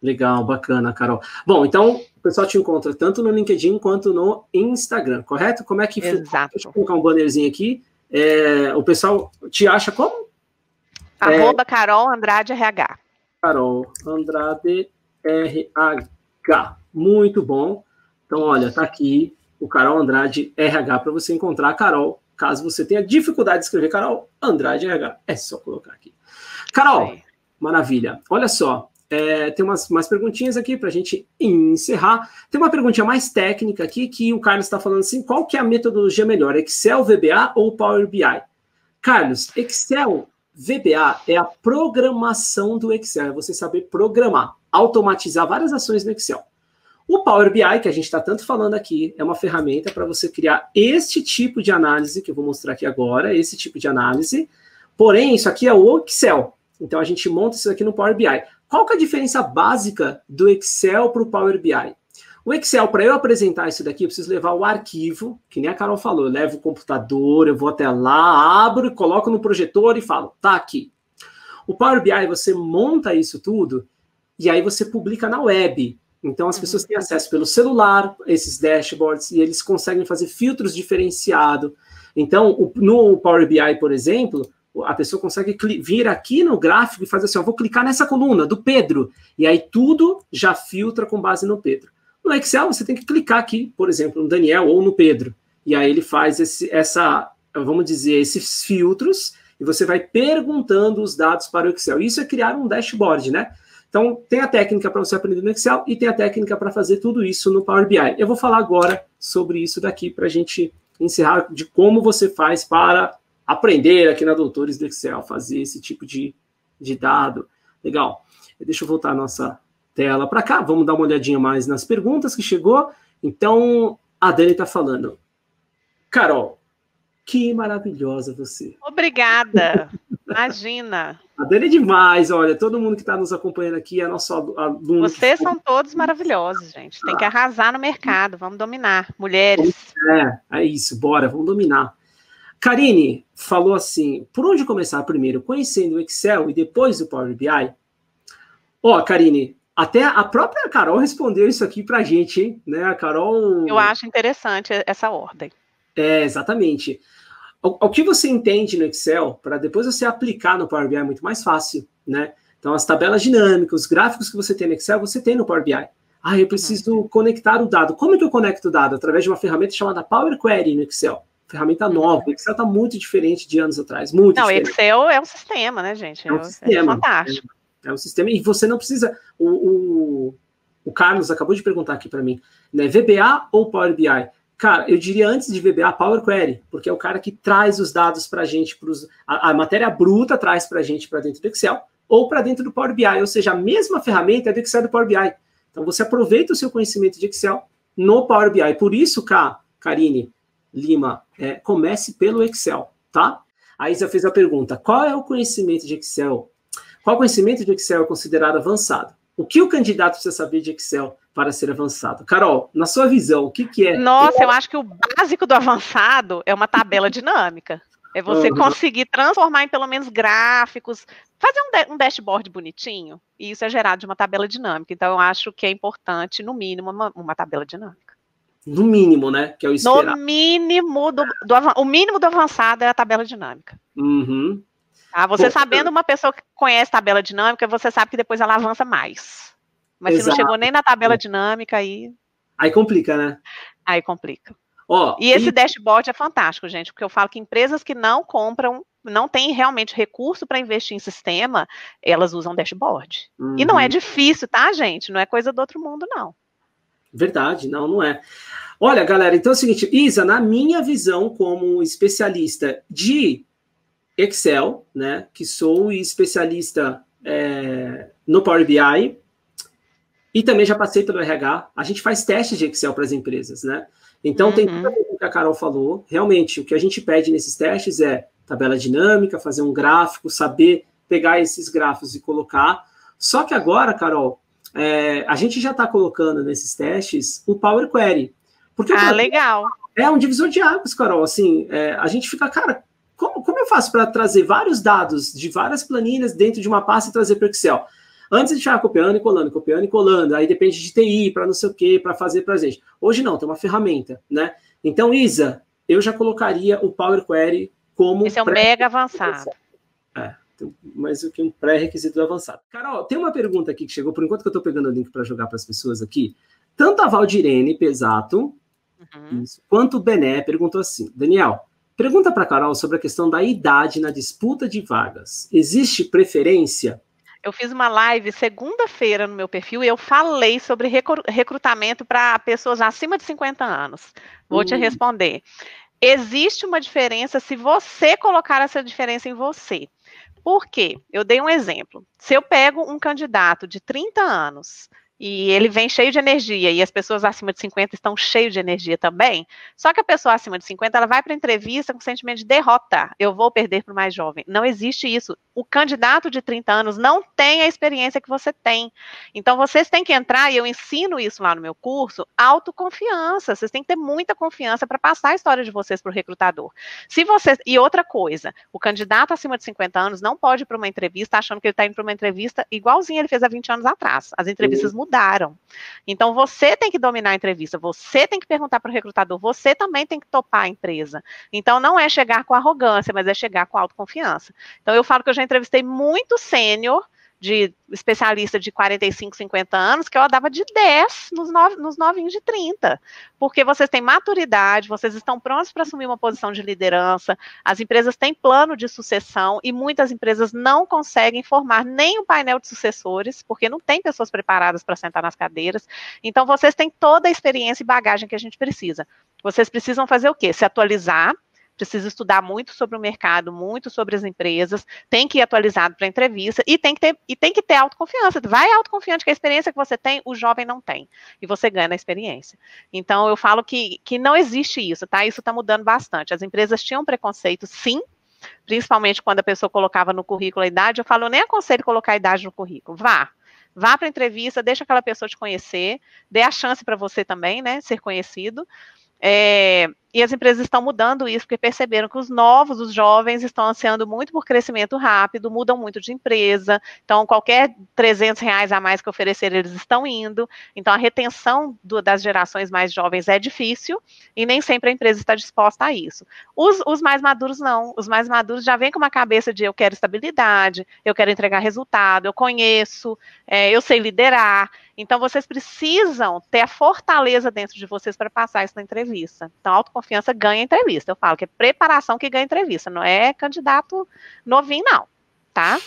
Legal, bacana, Carol. Bom, então, o pessoal te encontra tanto no LinkedIn quanto no Instagram, correto? Como é que... Exato. Deixa eu colocar um bannerzinho aqui. O pessoal te acha como? Carol Andrade RH. Carol Andrade RH. Muito bom. Então, olha, tá aqui o Carol Andrade RH para você encontrar a Carol. Caso você tenha dificuldade de escrever Carol Andrade RH, é só colocar aqui. Carol, maravilha. Olha só, tem umas perguntinhas aqui para a gente encerrar. Tem uma perguntinha mais técnica aqui que o Carlos está falando assim, qual que é a metodologia melhor, Excel, VBA ou Power BI? Carlos, Excel, VBA é a programação do Excel, é você saber programar, automatizar várias ações no Excel. O Power BI, que a gente está tanto falando aqui, é uma ferramenta para você criar este tipo de análise, que eu vou mostrar aqui agora, esse tipo de análise. Porém, isso aqui é o Excel. Então, a gente monta isso aqui no Power BI. Qual que é a diferença básica do Excel para o Power BI? O Excel, para eu apresentar isso daqui, eu preciso levar o arquivo, que nem a Carol falou, eu levo o computador, eu vou até lá, abro, coloco no projetor e falo, tá aqui. O Power BI, você monta isso tudo e aí você publica na web. Então, as pessoas têm acesso pelo celular, esses dashboards, e eles conseguem fazer filtros diferenciados. Então, no Power BI, por exemplo, a pessoa consegue vir aqui no gráfico e fazer assim, ó, vou clicar nessa coluna do Pedro, e aí tudo já filtra com base no Pedro. No Excel, você tem que clicar aqui, por exemplo, no Daniel ou no Pedro, e aí ele faz vamos dizer, esses filtros, e você vai perguntando os dados para o Excel. Isso é criar um dashboard, né? Então, tem a técnica para você aprender no Excel e tem a técnica para fazer tudo isso no Power BI. Eu vou falar agora sobre isso daqui para a gente encerrar de como você faz para aprender aqui na Doutores do Excel, fazer esse tipo de dado. Legal. Deixa eu voltar a nossa tela para cá. Vamos dar uma olhadinha mais nas perguntas que chegou. Então, a Dani está falando. Carol, que maravilhosa você. Obrigada. Imagina. A Dani é demais, olha, todo mundo que está nos acompanhando aqui é nosso aluno. Vocês são todos maravilhosos, gente. Tem que arrasar no mercado, vamos dominar. Mulheres. É isso, bora, vamos dominar. Karine falou assim, por onde começar primeiro? Conhecendo o Excel e depois o Power BI? Karine, Até a própria Carol respondeu isso aqui para a gente, hein? Né? A Carol... Eu acho interessante essa ordem. Exatamente. O que você entende no Excel, para depois você aplicar no Power BI é muito mais fácil, né? Então, as tabelas dinâmicas, os gráficos que você tem no Excel, você tem no Power BI. Eu preciso conectar o dado. Como é que eu conecto o dado? Através de uma ferramenta chamada Power Query no Excel. Ferramenta nova. O Excel está muito diferente de anos atrás. Muito diferente. Não, Excel é um sistema, né, gente? É um sistema. Fantástico. É um sistema. E você não precisa... O Carlos acabou de perguntar aqui para mim, né? VBA ou Power BI? Cara, eu diria antes de VBA, Power Query, porque é o cara que traz os dados para a gente, a matéria bruta traz para a gente para dentro do Excel, ou para dentro do Power BI, ou seja, a mesma ferramenta é do Excel e do Power BI. Então, você aproveita o seu conhecimento de Excel no Power BI. Por isso, Karine Lima, comece pelo Excel, tá? A Isa fez a pergunta, qual é o conhecimento de Excel? Qual conhecimento de Excel é considerado avançado? O que o candidato precisa saber de Excel para ser avançado? Carol, na sua visão, o que é? Nossa, eu acho que o básico do avançado é uma tabela dinâmica. É você conseguir transformar em pelo menos gráficos, fazer um dashboard bonitinho, e isso é gerado de uma tabela dinâmica. Então, eu acho que é importante, no mínimo, uma tabela dinâmica. No mínimo, né? Que é o esperado. No mínimo, o mínimo do avançado é a tabela dinâmica. Uhum. Tá? Você sabendo uma pessoa que conhece tabela dinâmica, você sabe que depois ela avança mais. Mas se não chegou nem na tabela dinâmica, aí complica, né? Aí complica. Oh, e esse dashboard é fantástico, gente, porque eu falo que empresas que não compram, não têm realmente recurso para investir em sistema, elas usam dashboard. E não é difícil, tá, gente? Não é coisa do outro mundo, não. Verdade, não é. Olha, galera, então é o seguinte, Isa, na minha visão como especialista de Excel, né, que sou especialista no Power BI, e também já passei pelo RH, a gente faz testes de Excel para as empresas, né? Então, tem tudo o que a Carol falou. Realmente, o que a gente pede nesses testes é tabela dinâmica, fazer um gráfico, saber pegar esses gráficos e colocar. Só que agora, Carol, a gente já está colocando nesses testes o Power Query. Porque legal. É um divisor de águas, Carol. Assim, a gente fica, cara, como eu faço para trazer vários dados de várias planilhas dentro de uma pasta e trazer para o Excel? Antes a gente ficava copiando e colando, aí depende de TI, para não sei o quê, para fazer para a gente. Hoje não, tem uma ferramenta, né? Então, Isa, eu já colocaria o Power Query como... Esse é um mega avançado. Mais do que um pré-requisito avançado. Carol, tem uma pergunta aqui que chegou, por enquanto que eu estou pegando o link para jogar para as pessoas aqui. Tanto a Valdirene Pesato, quanto o Bené perguntou assim, Daniel, pergunta para a Carol sobre a questão da idade na disputa de vagas. Existe preferência? Eu fiz uma live segunda-feira no meu perfil e eu falei sobre recrutamento para pessoas acima de 50 anos. Vou te responder. Existe uma diferença se você colocar essa diferença em você. Por quê? Eu dei um exemplo. Se eu pego um candidato de 30 anos e ele vem cheio de energia e as pessoas acima de 50 estão cheias de energia também, só que a pessoa acima de 50, ela vai para a entrevista com sentimento de derrota. Eu vou perder para o mais jovem. Não existe isso. O candidato de 30 anos não tem a experiência que você tem. Então, vocês têm que entrar, e eu ensino isso lá no meu curso, autoconfiança. Vocês têm que ter muita confiança para passar a história de vocês para o recrutador. E outra coisa, o candidato acima de 50 anos não pode ir para uma entrevista achando que ele está indo para uma entrevista igualzinho ele fez há 20 anos atrás. As entrevistas mudaram. Então, você tem que dominar a entrevista, você tem que perguntar para o recrutador, você também tem que topar a empresa. Então, não é chegar com arrogância, mas é chegar com autoconfiança. Então, eu falo que eu já entrevistei muito sênior, de especialista de 45, 50 anos, que eu dava de 10 nos novinhos de 30, porque vocês têm maturidade, vocês estão prontos para assumir uma posição de liderança, as empresas têm plano de sucessão, e muitas empresas não conseguem formar nem um painel de sucessores, porque não tem pessoas preparadas para sentar nas cadeiras. Então, vocês têm toda a experiência e bagagem que a gente precisa. Vocês precisam fazer o quê? Se atualizar, precisa estudar muito sobre o mercado, muito sobre as empresas, tem que ir atualizado para a entrevista e tem que ter autoconfiança. Vai autoconfiante que a experiência que você tem, o jovem não tem. E você ganha na experiência. Então, eu falo que não existe isso, tá? Isso está mudando bastante. As empresas tinham preconceito, sim, principalmente quando a pessoa colocava no currículo a idade. Eu falo, eu nem aconselho colocar a idade no currículo. Vá para a entrevista, deixa aquela pessoa te conhecer, dê a chance para você também, né, ser conhecido. E as empresas estão mudando isso, porque perceberam que os jovens, estão ansiando muito por crescimento rápido, mudam muito de empresa, então qualquer R$ 300 a mais que oferecer, eles estão indo. Então a retenção das gerações mais jovens é difícil, e nem sempre a empresa está disposta a isso. Os mais maduros não, os mais maduros já vêm com uma cabeça de eu quero estabilidade, eu quero entregar resultado, eu conheço, eu sei liderar. Então, vocês precisam ter a fortaleza dentro de vocês para passar isso na entrevista. Então, a autoconfiança ganha entrevista. Eu falo que é preparação que ganha entrevista, não é candidato novinho, não, tá?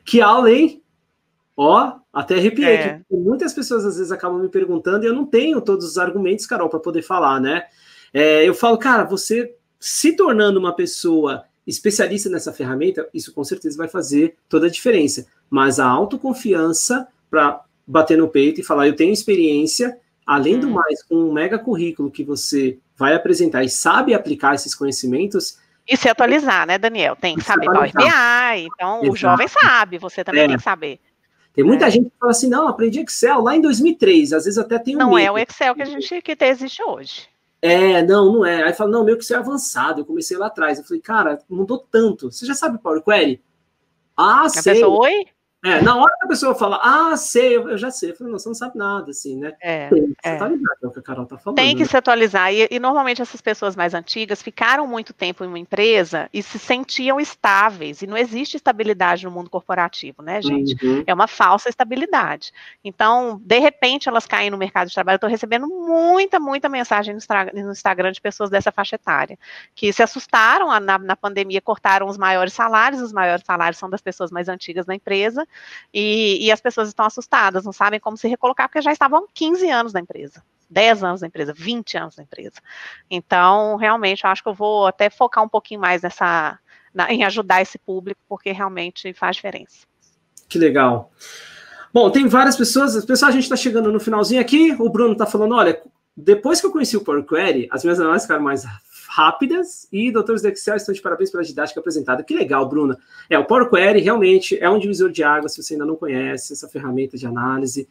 Que aula, hein? Ó, até arrepiei. Que muitas pessoas, às vezes, acabam me perguntando e eu não tenho todos os argumentos, Carol, para poder falar, né? Eu falo, cara, você se tornando uma pessoa especialista nessa ferramenta, isso com certeza vai fazer toda a diferença. Mas a autoconfiança para bater no peito e falar, eu tenho experiência, além do mais, com um mega currículo que você vai apresentar e sabe aplicar esses conhecimentos. E se atualizar, né, Daniel? Tem que saber Power BI, então o jovem sabe, você também tem que saber. Tem muita gente que fala assim, não, aprendi Excel lá em 2003, às vezes até tem um Não é o Excel que existe hoje. Não é. Aí fala, não, meu Excel é avançado, eu comecei lá atrás. Eu falei, cara, mudou tanto. Você já sabe Power Query? Sei. A pessoa, oi? Na hora que a pessoa fala, sei, eu já sei. Eu falei, não, você não sabe nada, assim, né? Tem que se atualizar, é o que a Carol tá falando. Tem que se atualizar. E normalmente essas pessoas mais antigas ficaram muito tempo em uma empresa e se sentiam estáveis. E não existe estabilidade no mundo corporativo, né, gente? É uma falsa estabilidade. Então, de repente, elas caem no mercado de trabalho. Eu estou recebendo muita mensagem no Instagram de pessoas dessa faixa etária, que se assustaram na pandemia, cortaram os maiores salários são das pessoas mais antigas na empresa. E as pessoas estão assustadas, não sabem como se recolocar, porque já estavam 15 anos na empresa, 10 anos na empresa, 20 anos na empresa. Então, realmente, eu acho que eu vou até focar um pouquinho mais em ajudar esse público, porque realmente faz diferença. Que legal. Bom, tem várias pessoas, pessoal, a gente está chegando no finalzinho aqui, o Bruno está falando, olha, depois que eu conheci o Power Query, as minhas análises ficaram mais rápidas e doutores do Excel estão de parabéns pela didática apresentada. Que legal, Bruna. O Power Query realmente é um divisor de água, se você ainda não conhece essa ferramenta de análise.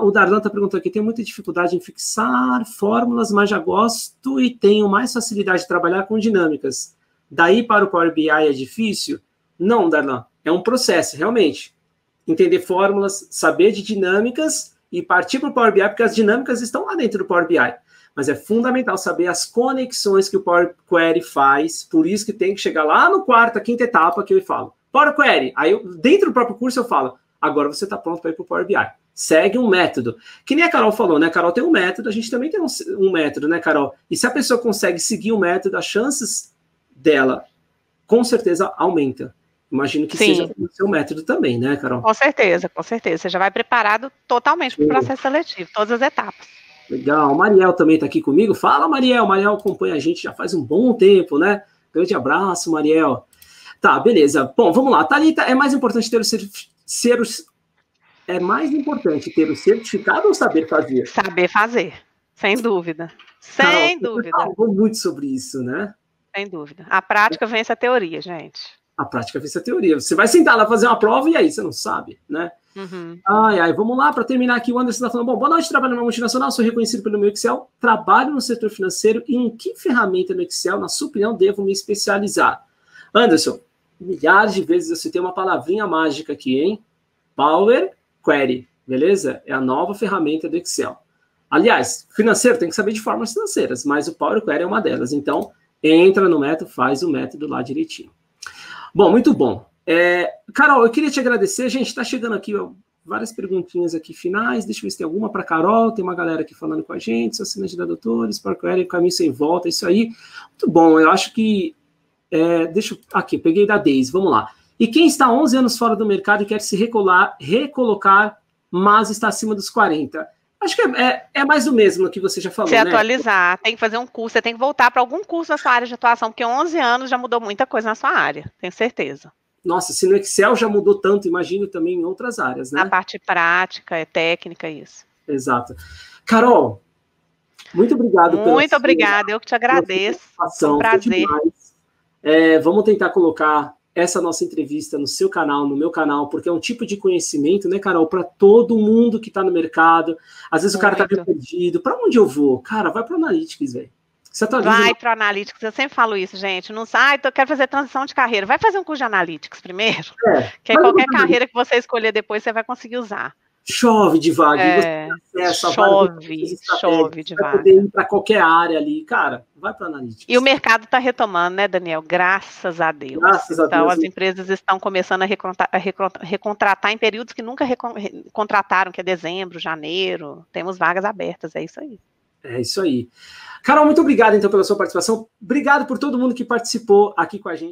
O Darlan está perguntando aqui, tenho muita dificuldade em fixar fórmulas, mas já gosto e tenho mais facilidade de trabalhar com dinâmicas. Daí para o Power BI é difícil? Não, Darlan, é um processo, realmente. Entender fórmulas, saber de dinâmicas e partir para o Power BI, porque as dinâmicas estão lá dentro do Power BI. Mas é fundamental saber as conexões que o Power Query faz, por isso que tem que chegar lá no quarta, quinta etapa que eu falo. Power Query, aí dentro do próprio curso eu falo, agora você está pronto para ir para o Power BI. Segue um método. Que nem a Carol falou, né? A Carol tem um método, a gente também tem um método, né, Carol? E se a pessoa consegue seguir o método, as chances dela, com certeza, aumenta. Imagino que seja o seu método também, né, Carol? Com certeza. Você já vai preparado totalmente para o processo seletivo, todas as etapas. Legal, o Mariel também está aqui comigo. Fala, Mariel. Mariel acompanha a gente já faz um bom tempo, né? Grande abraço, Mariel. Tá, beleza. Bom, vamos lá. Thalita, é mais importante ter o certificado ou saber fazer? Saber fazer, sem dúvida. Sem dúvida. Você falou muito sobre isso, né? Sem dúvida. A prática vence a teoria, gente. A prática vence a teoria. Você vai sentar lá fazer uma prova e aí você não sabe, né? Vamos lá, para terminar aqui, o Anderson está falando, bom, boa noite, trabalho numa multinacional, sou reconhecido pelo meu Excel, trabalho no setor financeiro e em que ferramenta no Excel, na sua opinião, devo me especializar? Anderson, milhares de vezes eu citei uma palavrinha mágica aqui, hein? Power Query, beleza? É a nova ferramenta do Excel. Aliás, financeiro tem que saber de formas financeiras, mas o Power Query é uma delas, então entra no método, faz o método lá direitinho. Bom, muito bom. Carol, eu queria te agradecer. Gente, está chegando aqui várias perguntinhas aqui finais. Deixa eu ver se tem alguma para Carol. Tem uma galera aqui falando com a gente. Sou assinante da Doutores, Power Query, caminho sem volta. Isso aí. Muito bom. Eu acho que... Aqui, peguei da Deise. Vamos lá. E quem está 11 anos fora do mercado e quer se recolocar, mas está acima dos 40? Acho que é mais do mesmo que você já falou, né? Se atualizar, tem que fazer um curso, você tem que voltar para algum curso na sua área de atuação, porque 11 anos já mudou muita coisa na sua área, tenho certeza. Nossa, se no Excel já mudou tanto, imagino também em outras áreas, né? Na parte prática, técnica, isso. Exato. Carol, muito obrigado. Muito obrigada, eu que te agradeço. Foi um prazer. Vamos tentar colocar essa nossa entrevista no seu canal, no meu canal, porque é um tipo de conhecimento, né, Carol, para todo mundo que está no mercado. Às vezes o cara está meio perdido. Para onde eu vou? Cara, vai para o Analytics, velho. Se atualiza. Vai para o Analytics, eu sempre falo isso, gente. Não sai, eu quero fazer transição de carreira. Vai fazer um curso de Analytics primeiro. Que aí qualquer carreira que você escolher depois, você vai conseguir usar. Chove de vaga. Chove de vaga. Vai poder ir para qualquer área ali. Cara, vai para Analytics. E o mercado está retomando, né, Daniel? Graças a Deus. Graças a Deus. Então, as empresas estão começando a recontratar em períodos que nunca contrataram, que é dezembro, janeiro. Temos vagas abertas, é isso aí. É isso aí. Carol, muito obrigado, então, pela sua participação. Obrigado por todo mundo que participou aqui com a gente.